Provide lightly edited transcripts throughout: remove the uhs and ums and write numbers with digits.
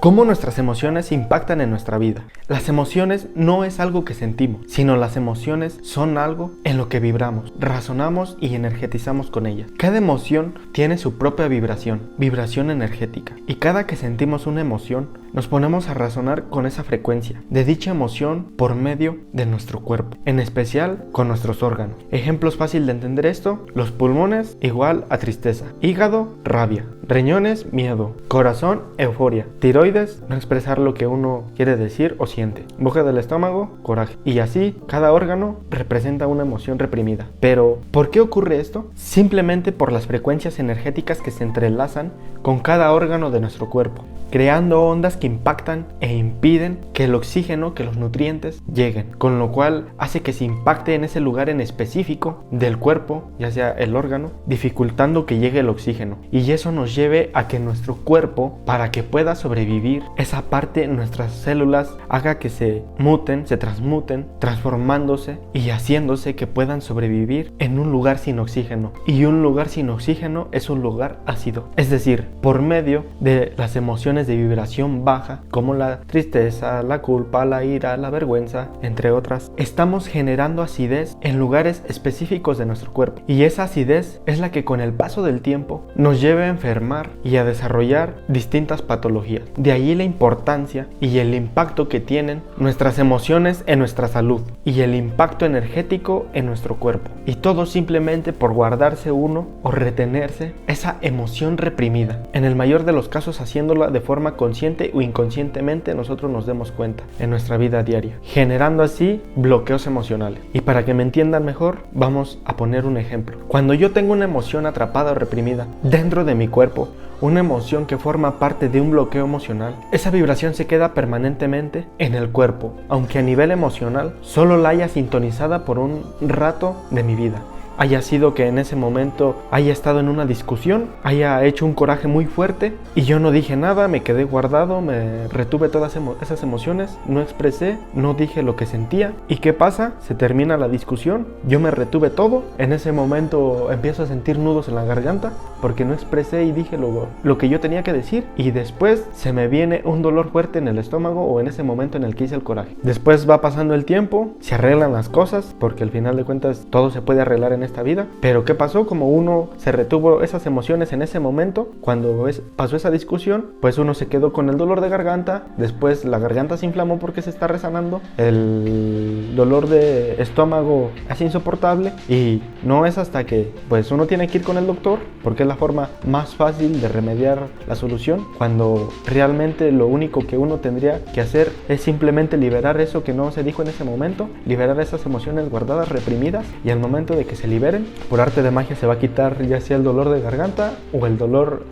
¿Cómo nuestras emociones impactan en nuestra vida? Las emociones no es algo que sentimos, sino las emociones son algo en lo que vibramos, razonamos y energetizamos con ellas. Cada emoción tiene su propia vibración energética, y cada que sentimos una emoción, nos ponemos a razonar con esa frecuencia de dicha emoción por medio de nuestro cuerpo, en especial con nuestros órganos. Ejemplos fáciles de entender esto: los pulmones igual a tristeza, hígado, rabia, riñones, miedo, corazón, euforia, tiroides, no expresar lo que uno quiere decir o siente, boca del estómago, coraje, y así cada órgano representa una emoción reprimida. Pero, ¿por qué ocurre esto? Simplemente por las frecuencias energéticas que se entrelazan con cada órgano de nuestro cuerpo, creando ondas que impactan e impiden que el oxígeno, que los nutrientes lleguen, con lo cual hace que se impacte en ese lugar en específico del cuerpo, ya sea el órgano, dificultando que llegue el oxígeno, y eso nos lleve a que nuestro cuerpo, para que pueda sobrevivir, esa parte, nuestras células, haga que se muten, se transmuten, transformándose y haciéndose que puedan sobrevivir en un lugar sin oxígeno, y un lugar sin oxígeno es un lugar ácido, es decir, por medio de las emociones de vibración baja, como la tristeza, la culpa, la ira, la vergüenza, entre otras, estamos generando acidez en lugares específicos de nuestro cuerpo, y esa acidez es la que con el paso del tiempo nos lleva a enfermar y a desarrollar distintas patologías. De ahí la importancia y el impacto que tienen nuestras emociones en nuestra salud y el impacto energético en nuestro cuerpo, y todo simplemente por guardarse uno o retenerse esa emoción reprimida, en el mayor de los casos haciéndola de forma consciente o inconscientemente nosotros nos demos cuenta en nuestra vida diaria, generando así bloqueos emocionales. Y para que me entiendan mejor, vamos a poner un ejemplo. Cuando yo tengo una emoción atrapada o reprimida dentro de mi cuerpo, una emoción que forma parte de un bloqueo emocional, esa vibración se queda permanentemente en el cuerpo, aunque a nivel emocional solo la haya sintonizada por un rato de mi vida. Haya sido que en ese momento haya estado en una discusión, haya hecho un coraje muy fuerte y yo no dije nada, me quedé guardado, me retuve todas esas emociones, no expresé, no dije lo que sentía. ¿Y qué pasa? Se termina la discusión, yo me retuve todo, en ese momento empiezo a sentir nudos en la garganta porque no expresé y dije lo que yo tenía que decir, y después se me viene un dolor fuerte en el estómago o en ese momento en el que hice el coraje. Después va pasando el tiempo, se arreglan las cosas porque al final de cuentas todo se puede arreglar en esta vida. Pero ¿qué pasó? Como uno se retuvo esas emociones en ese momento, cuando pasó esa discusión, pues uno se quedó con el dolor de garganta, después la garganta se inflamó porque se está resanando, el dolor de estómago es insoportable, y no es hasta que pues uno tiene que ir con el doctor, porque es la forma más fácil de remediar la solución, cuando realmente lo único que uno tendría que hacer es simplemente liberar eso que no se dijo en ese momento, liberar esas emociones guardadas, reprimidas, y al momento de que se liberen, por arte de magia se va a quitar ya sea el dolor de garganta o el dolor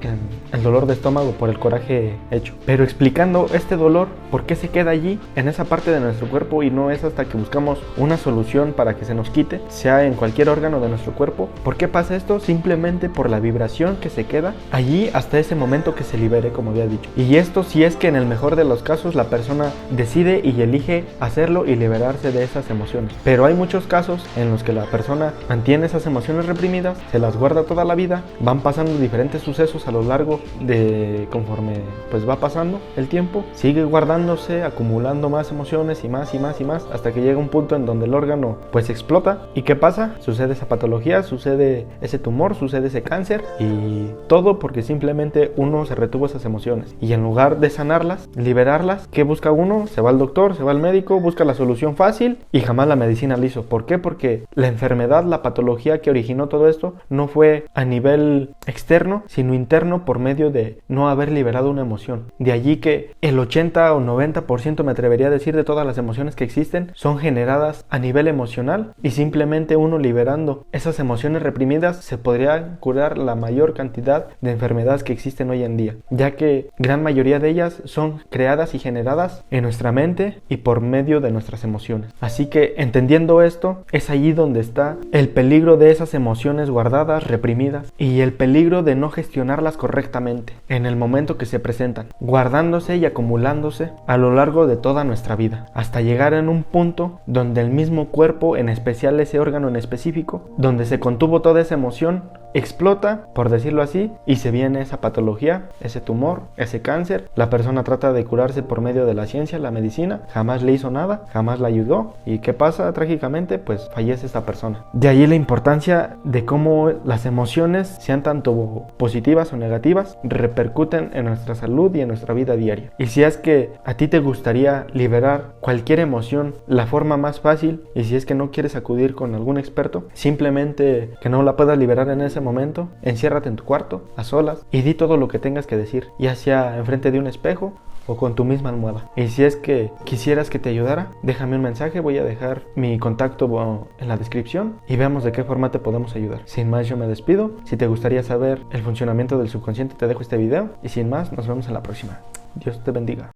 de estómago por el coraje hecho. Pero explicando este dolor, ¿por qué se queda allí en esa parte de nuestro cuerpo y no es hasta que buscamos una solución para que se nos quite, sea en cualquier órgano de nuestro cuerpo? ¿Por qué pasa esto? Simplemente por la vibración que se queda allí hasta ese momento que se libere, como había dicho. Y esto si es que en el mejor de los casos la persona decide y elige hacerlo y liberarse de esas emociones. Pero hay muchos casos en los que la persona mantiene esas emociones reprimidas, se las guarda toda la vida, van pasando diferentes sucesos a lo largo de conforme pues va pasando el tiempo, sigue guardándose, acumulando más emociones y más y más y más, hasta que llega un punto en donde el órgano pues explota. ¿Y qué pasa? Sucede esa patología, sucede ese tumor, sucede ese cáncer, y todo porque simplemente uno se retuvo esas emociones, y en lugar de sanarlas, liberarlas, ¿qué busca uno? Se va al doctor, se va al médico, busca la solución fácil y jamás la medicina lo hizo. ¿Por qué? Porque la enfermedad, la patología que originó todo esto no fue a nivel externo, sino interno, por medio de no haber liberado una emoción. De allí que el 80 o 90%, me atrevería a decir, de todas las emociones que existen son generadas a nivel emocional, y simplemente uno liberando esas emociones reprimidas se podría curar la mayor cantidad de enfermedades que existen hoy en día, ya que gran mayoría de ellas son creadas y generadas en nuestra mente y por medio de nuestras emociones. Así que entendiendo esto, es allí donde está el peligro de esas emociones guardadas, reprimidas, y el peligro de no gestionarlas correctamente en el momento que se presentan, guardándose y acumulándose a lo largo de toda nuestra vida, hasta llegar en un punto donde el mismo cuerpo, en especial ese órgano en específico, donde se contuvo toda esa emoción, explota, por decirlo así, y se viene esa patología, ese tumor, ese cáncer. La persona trata de curarse por medio de la ciencia, la medicina, jamás le hizo nada, jamás la ayudó. ¿Y qué pasa trágicamente? Pues fallece esta persona. De ahí la importancia de cómo las emociones, sean tanto positivas o negativas, repercuten en nuestra salud y en nuestra vida diaria. Y si es que a ti te gustaría liberar cualquier emoción, la forma más fácil, y si es que no quieres acudir con algún experto, simplemente que no la puedas liberar en ese momento, enciérrate en tu cuarto, a solas, y di todo lo que tengas que decir, ya sea enfrente de un espejo o con tu misma almohada. Y si es que quisieras que te ayudara, déjame un mensaje, voy a dejar mi contacto en la descripción y veamos de qué forma te podemos ayudar. Sin más, yo me despido. Si te gustaría saber el funcionamiento del subconsciente, te dejo este video, y sin más, nos vemos en la próxima. Dios te bendiga.